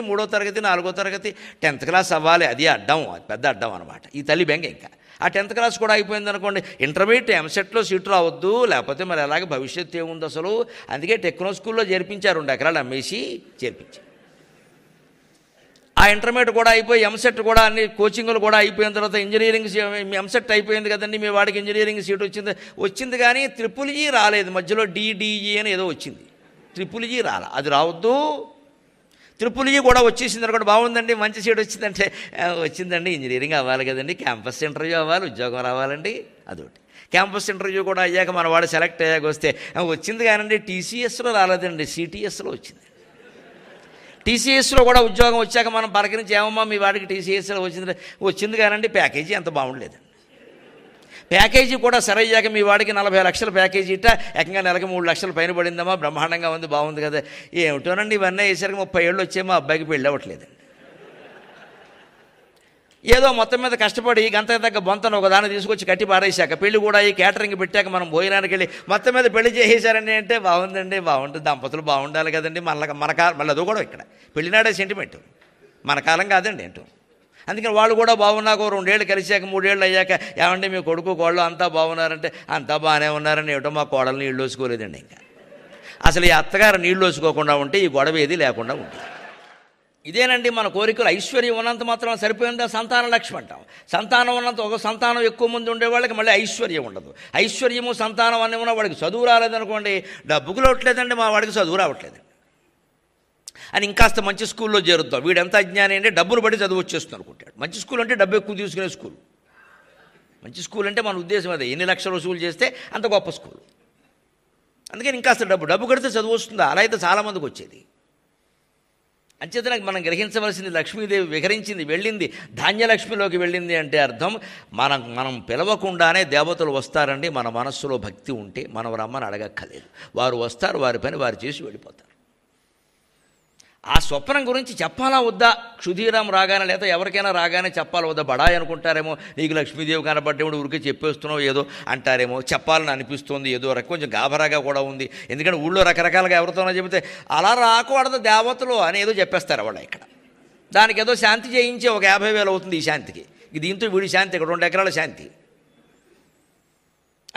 మూడో తరగతి, నాలుగో తరగతి, 10th క్లాస్ అవ్వాలి. అది అడ్డం, అది పెద్ద అడ్డం అనమాట. ఈ తల్లి బెంగ. ఇంకా ఆ 10th క్లాస్ కూడా అయిపోయింది అనుకోండి, ఇంటర్మీడియట్ ఎంసెట్లో సీటు రావద్దు, లేకపోతే మరి అలాగే భవిష్యత్తు ఏముంది అసలు. అందుకే టెక్నో స్కూల్లో చేర్పించారు, 2 ఎకరాలు అమ్మేసి చేర్పించారు. ఆ ఇంటర్మీడియట్ కూడా అయిపోయి ఎంసెట్ కూడా అన్ని కోచింగ్లు కూడా అయిపోయిన తర్వాత ఇంజనీరింగ్ ఎంసెట్ అయిపోయింది కదండి, మీ వాడికి ఇంజనీరింగ్ సీట్ వచ్చింది కానీ ట్రిపుల్ ఈ రాలేదు. మధ్యలో డిడిఈ అని ఏదో వచ్చింది, ట్రిపుల్ ఈ రాలా. అది రావద్దు. ట్రిపుల్ ఈ కూడా వచ్చేసింది అనుకోండి, బాగుందండి మంచి సీట్ వచ్చిందంటే, వచ్చిందండి ఇంజనీరింగ్ అవ్వాలి కదండి, క్యాంపస్ ఇంటర్వ్యూ అవ్వాలి, ఉద్యోగం రావాలండి. అదొకటి. క్యాంపస్ ఇంటర్వ్యూ కూడా అయ్యాక మన వాడు సెలెక్ట్ అయ్యాక వస్తే వచ్చింది కానండి టీసీఎస్లో రాలేదండి, సిటీఎస్లో వచ్చింది. టీసీఎస్లో కూడా ఉద్యోగం వచ్చాక మనం పలకరించి, ఏమమ్మా మీ వాడికి టీసీఎస్లో వచ్చింది కానండి, ప్యాకేజీ అంత బాగుండలేదు. ప్యాకేజీ కూడా సరయ్యాక మీ వాడికి 40 లక్షల ప్యాకేజీ ఇట్ట ఏకంగా నెలకి 3 లక్షలు పైన పడిందమ్మా, బ్రహ్మాండంగా ఉంది, బాగుంది కదా. ఏమిటోనండి ఇవన్నీ వేసరికి 30 ఏళ్ళు వచ్చే మా అబ్బాయికి పెళ్ళి అవ్వట్లేదండి. ఏదో మొత్తం మీద కష్టపడి గంత తగ్గ బొంతను ఒకదాన్ని తీసుకొచ్చి కట్టి పారేసాక, పెళ్లి కూడా ఈ క్యాటరింగ్ పెట్టాక మనం భోజనానికి వెళ్ళి మొత్తం మీద పెళ్లి చేసేసారండి అంటే, బాగుందండి, బాగుంటుంది, దంపతులు బాగుండాలి కదండి. మళ్ళీ అది కూడా ఇక్కడ పెళ్ళినాడే సెంటిమెంట్, మన కాలం కాదండి అంటూ. అందుకని వాళ్ళు కూడా బాగున్నాక 2 ఏళ్ళు కలిసాక 3 ఏళ్ళు అయ్యాక, ఏమంటే మీ కొడుకు కోళ్ళు అంతా బాగున్నారంటే, అంతా బాగానే ఉన్నారని. ఏమిటో మా కోడలు నీళ్ళు వేసుకోలేదండి. ఇంకా అసలు ఈ అత్తగారు నీళ్ళు వేసుకోకుండా ఉంటే ఈ గొడవ ఏది లేకుండా ఉంటుంది. ఇదేనండి మన కోరికలు. ఐశ్వర్యం ఉన్నంత మాత్రం సరిపోయిందా? సంతాన లక్ష్మి అంటాం. సంతానం ఉన్నంత, ఒక సంతానం ఎక్కువ మంది ఉండేవాళ్ళకి మళ్ళీ ఐశ్వర్యం ఉండదు. ఐశ్వర్యము సంతానం అన్నీ ఉన్న వాడికి చదువు రాలేదనుకోండి, డబ్బుకు లోట్లేదండి, మా వాడికి చదువు రావట్లేదు అని ఇంకాస్త మంచి స్కూల్లో చేరుద్దాం. వీడు ఎంత అజ్ఞాని అంటే డబ్బులు బట్టి చదువు వచ్చేస్తుంది అనుకుంటాడు. మంచి స్కూల్ అంటే డబ్బు ఎక్కువ తీసుకునే స్కూల్. మంచి స్కూల్ అంటే మన ఉద్దేశం అదే, ఎన్ని లక్షలు వసూలు చేస్తే అంత గొప్ప స్కూల్. అందుకని ఇంకాస్త డబ్బు కడితే చదువు వస్తుందా? అలా అయితే చాలామందికి వచ్చేది. అంచేతన మనం గ్రహించవలసింది, లక్ష్మీదేవి విహరించింది, వెళ్ళింది, ధాన్యలక్ష్మిలోకి వెళ్ళింది అంటే అర్థం మనం పిలవకుండానే దేవతలు వస్తారండి. మన మనస్సులో భక్తి ఉంటే మనం రమ్మని అడగక్కర్లేదు, వారు వస్తారు, వారి పని వారు చేసి వెళ్ళిపోతారు. ఆ స్వప్నం గురించి చెప్పాలా వద్దా? క్షుధీరం రాగానే లేదా ఎవరికైనా రాగానే చెప్పాలా వద్దా? బడాయి అనుకుంటారేమో, నీకు లక్ష్మీదేవి కనబడ్డేవాడు ఊరికే చెప్పేస్తున్నావు ఏదో అంటారేమో, చెప్పాలని అనిపిస్తుంది, ఏదో కొంచెం గాబరాగా కూడా ఉంది. ఎందుకంటే ఊళ్ళో రకరకాలుగా ఎవరితోనో చెబితే అలా రాకూడదు దేవతలు అని ఏదో చెప్పేస్తారు వాళ్ళు. ఇక్కడ దానికి ఏదో శాంతి చేయించే ఒక 50,000 అవుతుంది ఈ శాంతికి. దీంతో వీడి శాంతి ఇక్కడ 2 ఎకరాల శాంతి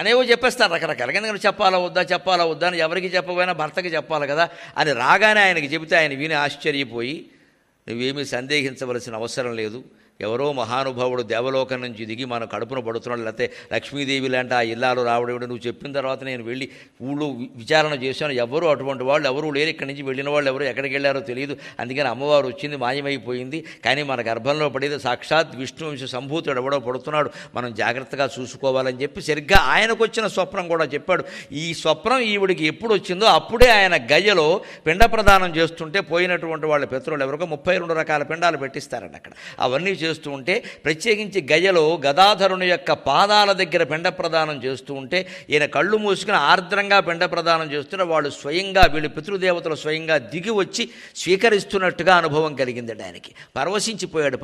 అనేవో చెప్పేస్తారు రకరకాలుగా. ఎందుకంటే చెప్పాలా వద్దా అని ఎవరికి చెప్పకపోయినా భర్తకి చెప్పాలి కదా అని రాగానే ఆయనకి చెబితే ఆయన విని ఆశ్చర్యపోయి, నువ్వేమీ సందేహించవలసిన అవసరం లేదు, ఎవరో మహానుభావుడు దేవలోకం నుంచి దిగి మన కడుపున పడుతున్నాడు, లేకపోతే లక్ష్మీదేవి లాంటి ఆ ఇల్లాలు రావడం నువ్వు చెప్పిన తర్వాత నేను వెళ్ళి ఊళ్ళో విచారణ చేశాను, ఎవరు అటువంటి వాళ్ళు ఎవరు లేరు, ఇక్కడి నుంచి వెళ్ళిన వాళ్ళు ఎవరు ఎక్కడికి వెళ్ళారో తెలియదు. అందుకని అమ్మవారు వచ్చింది, మాయమైపోయింది. కానీ మన గర్భంలో పడేది సాక్షాత్ విష్ణువంశ సంభూతుడు ఎవడో పడుతున్నాడు, మనం జాగ్రత్తగా చూసుకోవాలని చెప్పి సరిగ్గా ఆయనకు వచ్చిన స్వప్నం కూడా చెప్పాడు. ఈ స్వప్నం ఈవిడికి ఎప్పుడు వచ్చిందో అప్పుడే ఆయన గయ్యలో పిండ ప్రదానం చేస్తుంటే పోయినటువంటి వాళ్ళ పితరులు ఎవరికో 32 రకాల పిండాలు పెట్టిస్తారండి అక్కడ. అవన్నీ చేస్తూ ఉంటే, ప్రత్యేకించి గయ్యలో గదాధరుని యొక్క పాదాల దగ్గర పిండ ప్రదానం చేస్తూ ఉంటే ఈయన కళ్ళు మూసుకుని ఆర్ద్రంగా పిండ ప్రదానం చేస్తున్న వాళ్ళు స్వయంగా, వీళ్ళు పితృదేవతలు స్వయంగా దిగి వచ్చి స్వీకరిస్తున్నట్టుగా అనుభవం కలిగిందండి ఆయనకి. పరవశించిపోయాడు.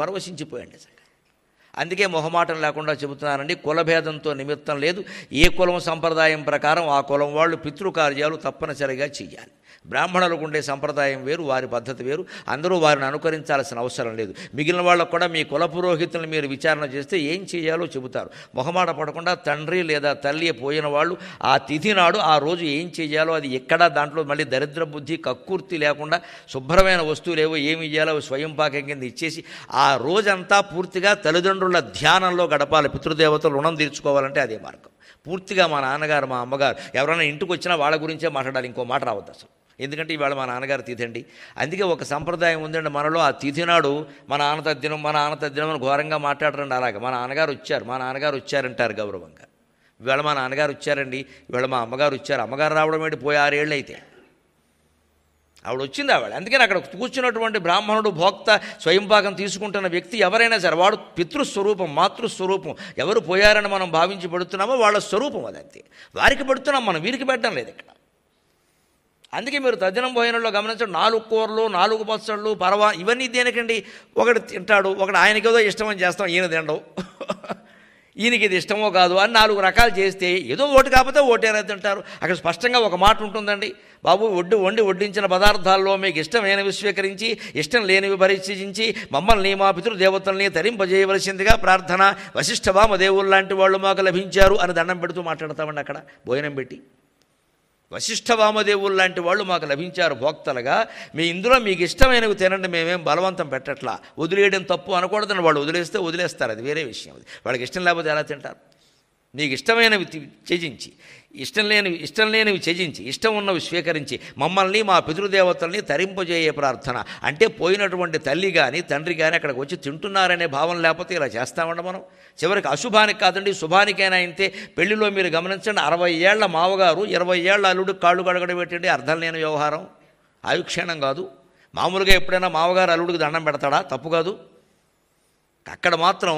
అందుకే మొహమాటం లేకుండా చెబుతున్నానండి, కులభేదంతో నిమిత్తం లేదు. ఏ కులం సంప్రదాయం ప్రకారం ఆ కులం వాళ్ళు పితృకార్యాలు తప్పనిసరిగా చెయ్యాలి. బ్రాహ్మణులకు ఉండే సంప్రదాయం వేరు, వారి పద్ధతి వేరు, అందరూ వారిని అనుకరించాల్సిన అవసరం లేదు. మిగిలిన వాళ్ళకు కూడా మీ కుల పురోహితులను మీరు విచారణ చేస్తే ఏం చేయాలో చెబుతారు. మొహమాట పడకుండా తండ్రి లేదా తల్లి పోయిన వాళ్ళు ఆ తిథి నాడు ఆ రోజు ఏం చేయాలో అది ఎక్కడా దాంట్లో మళ్ళీ దరిద్ర బుద్ధి కక్కుర్తి లేకుండా శుభ్రమైన వస్తువులు ఏవో ఏమి ఇవ్వాలో స్వయం పాకం కింద ఇచ్చేసి ఆ రోజంతా పూర్తిగా తల్లిదండ్రుల ధ్యానంలో గడపాలి. పితృదేవతలు రుణం తీర్చుకోవాలంటే అదే మార్గం. పూర్తిగా మా నాన్నగారు మా అమ్మగారు ఎవరైనా ఇంటికి వచ్చినా వాళ్ళ గురించే మాట్లాడాలి, ఇంకో మాట రావద్దు అసలు. ఎందుకంటే ఇవాళ మా నాన్నగారు తిథి అండి. అందుకే ఒక సంప్రదాయం ఉందండి మనలో, ఆ తిథి నాడు మా నాన్న తద్దినం అని ఘోరంగా మాట్లాడరండి. అలాగే మా నాన్నగారు వచ్చారంటారు గౌరవంగా. ఇవాళ మా నాన్నగారు వచ్చారండి, ఇవాళ మా అమ్మగారు వచ్చారు. అమ్మగారు రావడం ఏంటి, పోయి 6 ఏళ్ళు అయితే ఆవిడ వచ్చింది. అందుకని అక్కడ కూర్చున్నటువంటి బ్రాహ్మణుడు, భోక్త, స్వయంపాకం తీసుకుంటున్న వ్యక్తి ఎవరైనా సరే వాడు పితృస్వరూపం, మాతృస్వరూపం. ఎవరు పోయారని మనం భావించి పెడుతున్నామో వాళ్ళ స్వరూపం అదంతే. వారికి పెడుతున్నాం మనం, వీరికి పెట్టడం లేదు ఇక్కడ. అందుకే మీరు తద్దినం భోజనంలో గమనించండి, 4 కూరలు, 4 పచ్చళ్ళు, పరవా, ఇవన్నీ దేనికండి? ఒకటి తింటాడు, ఒకటి ఆయనకేదో ఇష్టమని చేస్తాం, ఈయన తినడం. ఈయనకి ఇది ఇష్టమో కాదు అని 4 రకాలు చేస్తే ఏదో ఓటు కాకపోతే ఓటేనైతే అంటారు. అక్కడ స్పష్టంగా ఒక మాట ఉంటుందండి, బాబు వడ్డించిన పదార్థాల్లో మీకు ఇష్టమైనవి స్వీకరించి ఇష్టం లేనివి పరిచయించి మమ్మల్ని మా పితృదేవతల్ని తరింపజేయవలసిందిగా ప్రార్థన, వశిష్ఠ వామదేవులు లాంటి వాళ్ళు మాకు లభించారు అని దండం పెడుతూ మాట్లాడతామండి. అక్కడ భోజనం పెట్టి వశిష్ఠ వామదేవులు లాంటి వాళ్ళు మాకు లభించారు భోక్తలుగా, ఇందులో మీకు ఇష్టమైనవి తినండి, మేమేం బలవంతం పెట్టట్లా, వదిలేయడం తప్పు అనకూడదని వాళ్ళు వదిలేస్తే వదిలేస్తారు, అది వేరే విషయం. అది వాళ్ళకి ఇష్టం లేకపోతే ఎలా తింటారు? మీకు ఇష్టమైనవి త్యజించి ఇష్టం లేనివి త్యజించి ఇష్టం ఉన్నవి స్వీకరించి మమ్మల్ని మా పితృదేవతల్ని తరింపజేయే ప్రార్థన. అంటే పోయినటువంటి తల్లి కానీ తండ్రి కానీ అక్కడికి వచ్చి తింటున్నారనే భావం లేకపోతే ఇలా చేస్తామండి మనం. చివరికి అశుభానికి కాదండి శుభానికైనా అయితే పెళ్లిలో మీరు గమనించండి, 60 ఏళ్ల మావగారు 20 ఏళ్ల అల్లుడికి కాళ్ళు గడగడ పెట్టండి, అర్థం లేని వ్యవహారం, ఆయుక్షేణం కాదు. మామూలుగా ఎప్పుడైనా మావగారు అల్లుడికి దండం పెడతాడా? తప్పు కాదు. అక్కడ మాత్రం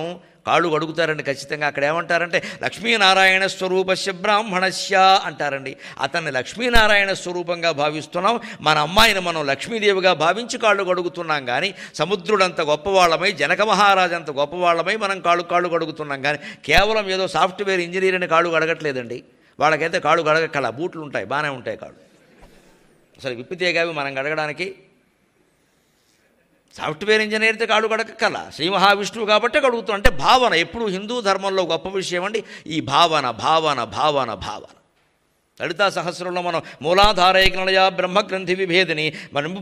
కాళ్ళు కడుగుతారండి ఖచ్చితంగా. అక్కడ ఏమంటారంటే లక్ష్మీనారాయణ స్వరూపస్య బ్రాహ్మణస్య అంటారండి. అతన్ని లక్ష్మీనారాయణ స్వరూపంగా భావిస్తున్నాం, మన అమ్మాయిని మనం లక్ష్మీదేవిగా భావించి కాళ్ళు కడుగుతున్నాం. కానీ సముద్రుడంత గొప్పవాళ్ళమై జనక మహారాజు అంత గొప్పవాళ్ళమై మనం కాళ్ళు కడుగుతున్నాం. కానీ కేవలం ఏదో సాఫ్ట్వేర్ ఇంజనీర్ అని కాళ్ళు కడగట్లేదండి. వాళ్ళకైతే కాళ్ళు కడగక్కల, బూట్లు ఉంటాయి, బాగానే ఉంటాయి కాళ్ళు. అసలు విప్పితే కావి మనం కడగడానికి. సాఫ్ట్వేర్ ఇంజనీర్ అయితే కాళ్ళు కడగక్కల, శ్రీ మహావిష్ణువు కాబట్టి కడుగుతాం. అంటే భావన ఎప్పుడు హిందూ ధర్మంలో గొప్ప విషయం అండి ఈ భావన భావన భావన భావన. లలితా సహస్రంలో మనం మూలాధారైకనలయ బ్రహ్మగ్రంథి విభేదిని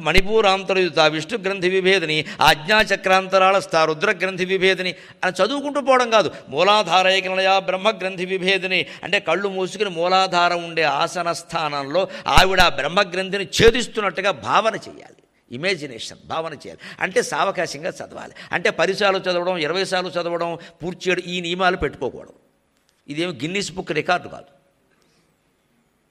మణిపూరాంతరయుత విష్ణుగ్రంథి విభేదిని ఆజ్ఞాచక్రాంతరాళస్థ రుద్రగ్రంథి విభేదిని అని చదువుకుంటూ పోవడం కాదు. మూలాధారైకనలయ బ్రహ్మగ్రంథి విభేదిని అంటే కళ్ళు మూసుకుని మూలాధారం ఉండే ఆసన స్థానంలో ఆవిడ బ్రహ్మగ్రంథిని ఛేదిస్తున్నట్టుగా భావన చేయాలి. ఇమేజినేషన్ భావన చేయాలి. అంటే సావకాశంగా చదవాలి. అంటే 10 సార్లు చదవడం 20 సార్లు చదవడం పూర్తి చేయడం ఈ నియమాలు పెట్టుకోకూడదు. ఇదేమి గిన్నిస్ బుక్ రికార్డు కాదు.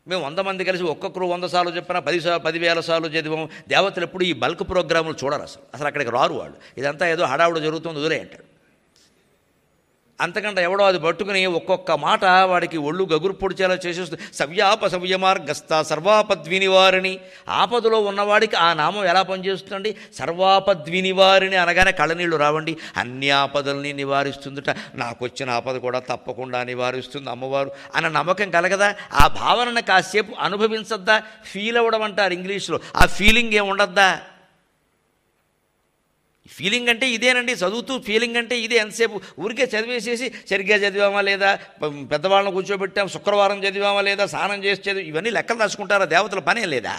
మేము 100 మంది కలిసి ఒక్కొక్కరు 100 సార్లు చెప్పినా 10,000 సార్లు చదివాం. దేవతలు ఎప్పుడు ఈ బల్క్ ప్రోగ్రాములు చూడరు, అసలు అక్కడికి రారు వాళ్ళు. ఇదంతా ఏదో హడావుడు జరుగుతుంది వదిలే అంటాడు. అంతకంటే ఎవడో అది పట్టుకుని ఒక్కొక్క మాట వాడికి ఒళ్ళు గగురు పొడిచేలా చేసేస్తుంది. సవ్యమార్గస్థ సర్వాపద్వినివారిణి, ఆపదలో ఉన్నవాడికి ఆ నామం ఎలా పనిచేస్తుందండి? సర్వాపద్వినివారిణి అనగానే కళ్ళనీళ్ళు రావండి. అన్ని ఆపదల్ని నివారిస్తుందట, నాకు వచ్చిన ఆపద కూడా తప్పకుండా నివారిస్తుంది అమ్మవారు అన్న నమ్మకం కలగదా? ఆ భావనను కాసేపు అనుభవించద్దా? ఫీల్ అవ్వడం అంటారు ఇంగ్లీష్లో. ఆ ఫీలింగ్ ఏమి ఉండద్దా? ఫీలింగ్ అంటే ఇదేనండి, చదువుతూ ఫీలింగ్ అంటే ఇదే. ఎంతసేపు ఊరికే చదివేసేసి సరిగ్గా చదివామా లేదా, పెద్దవాళ్ళని కూర్చోబెట్టాం, శుక్రవారం చదివామా లేదా, స్నానం చేసి చదివి ఇవన్నీ లెక్కలు రాసుకుంటారా? దేవతల పనే లేదా?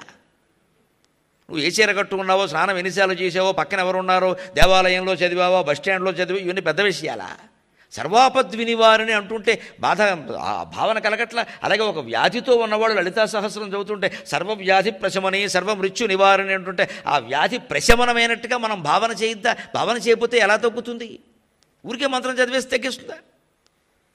నువ్వు ఏ చీర కట్టుకున్నావో, స్నానం ఎన్నిసార్లు చేసావో, పక్కన ఎవరున్నారో, దేవాలయంలో చదివావో, బస్టాండ్లో చదివా, ఇవన్నీ పెద్ద విషయాలా? సర్వాపద్వినివారిని అంటుంటే బాధ భావన కలగట్ల. అలాగే ఒక వ్యాధితో ఉన్నవాడు లలితా సహస్రం చదువుతుంటే సర్వవ్యాధి ప్రశమని సర్వమృత్యు నివారణ అంటుంటే ఆ వ్యాధి ప్రశమనమైనట్టుగా మనం భావన చేయొద్దా? భావన చేయకపోతే ఎలా తగ్గుతుంది? ఊరికే మంత్రం చదివేసి తగ్గిస్తుందా?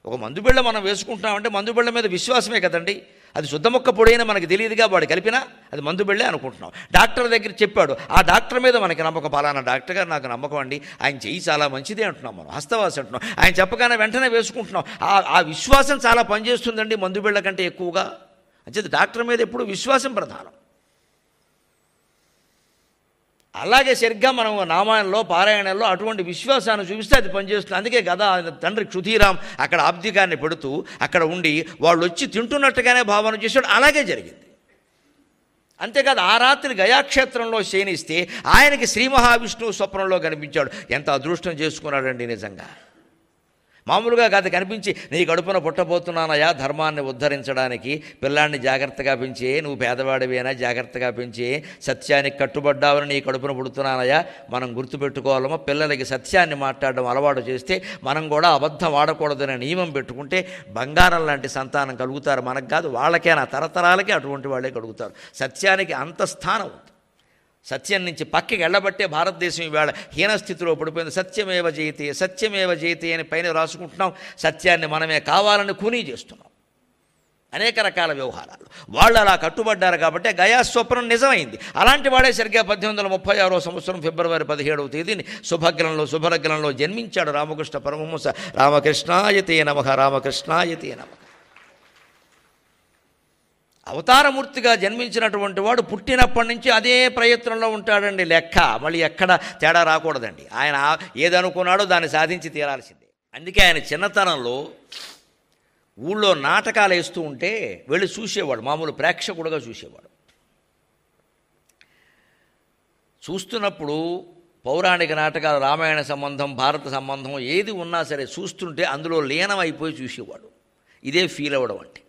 ఒక మందుబిళ్ళ మనం వేసుకుంటున్నామంటే మందుబిళ్ళ మీద విశ్వాసమే కదండి. అది శుద్ధమొక్క పొడైనా మనకి తెలియదుగా, వాడు కలిపినా అది మందుబిళ్ళే అనుకుంటున్నాం. డాక్టర్ దగ్గర చెప్పాడు, ఆ డాక్టర్ మీద మనకి నమ్మకం, పలానా డాక్టర్ గారు నాకు నమ్మకం అండి, ఆయన చెయ్యి చాలా మంచిదే అంటున్నాం, మనం హస్తవాసి అంటున్నాం. ఆయన చెప్పగానే వెంటనే వేసుకుంటున్నాం. ఆ విశ్వాసం చాలా పనిచేస్తుందండి మందుబిళ్ళ కంటే ఎక్కువగా. అంచేది డాక్టర్ మీద ఎప్పుడు విశ్వాసం ప్రధానం. అలాగే సరిగ్గా మనం నామాయణంలో పారాయణంలో అటువంటి విశ్వాసాన్ని చూపిస్తే అది పనిచేస్తుంది. అందుకే కదా తండ్రి క్షుధీరాం అక్కడ ఆబ్దికాన్ని పెడుతూ అక్కడ ఉండి వాళ్ళు వచ్చి తింటున్నట్టుగానే భావన చేశాడు. అలాగే జరిగింది. అంతేకాదు ఆ రాత్రి గయాక్షేత్రంలో శయనిస్తే ఆయనకి శ్రీ మహావిష్ణువు స్వప్నంలో కనిపించాడు. ఎంత అదృష్టం చేసుకున్నాడండి నిజంగా. మామూలుగా కాదు, కనిపించి నీ కడుపున పుట్టబోతున్నానయా ధర్మాన్ని ఉద్ధరించడానికి, పిల్లాన్ని జాగ్రత్తగా పెంచే, నువ్వు పేదవాడివేనా జాగ్రత్తగా పెంచే, సత్యానికి కట్టుబడ్డావని నీ కడుపున పుడుతున్నానయా. మనం గుర్తుపెట్టుకోవాలమో పిల్లలకి సత్యాన్ని మాట్లాడడం అలవాటు చేస్తే మనం కూడా అబద్ధం ఆడకూడదనే నియమం పెట్టుకుంటే బంగారం లాంటి సంతానం కలుగుతారు. మనకు కాదు, వాళ్ళకేనా తరతరాలకే అటువంటి వాళ్ళే కలుగుతారు. సత్యానికి అంత స్థానం ఉంది. సత్యం నుంచి పక్కకి వెళ్ళబట్టే భారతదేశం ఈవేళ హీనస్థితిలో పడిపోయింది. సత్యమేవ జయతే అని పైన రాసుకుంటున్నాం. సత్యాన్ని మనమే కావాలని కూనీ చేస్తున్నాం. అనేక రకాల వ్యవహారాలు వాళ్ళు అలా కట్టుబడ్డారు కాబట్టి గయాస్వప్నం నిజమైంది. అలాంటి వాడే సరిగ్గా 1836 సంవత్సరం ఫిబ్రవరి 17వ తేదీని శుభలగ్నంలో జన్మించాడు రామకృష్ణ పరమహంస. రామకృష్ణాయతే నమః, రామకృష్ణాయతే నమః. అవతారమూర్తిగా జన్మించినటువంటి వాడు పుట్టినప్పటి నుంచి అదే ప్రయత్నంలో ఉంటాడండి. లెక్క మళ్ళీ ఎక్కడ తేడా రాకూడదండి. ఆయన ఏదనుకున్నాడో దాన్ని సాధించి తీరాల్సిందే. అందుకే ఆయన చిన్నతనంలో ఊళ్ళో నాటకాలు వేస్తూ ఉంటే వెళ్ళి చూసేవాడు, మామూలు ప్రేక్షకుడుగా చూసేవాడు. చూస్తున్నప్పుడు పౌరాణిక నాటకాలు, రామాయణ సంబంధం, భారత సంబంధం ఏది ఉన్నా సరే చూస్తుంటే అందులో లీనమైపోయి చూసేవాడు. ఇదే ఫీల్ అవ్వడం అంటే.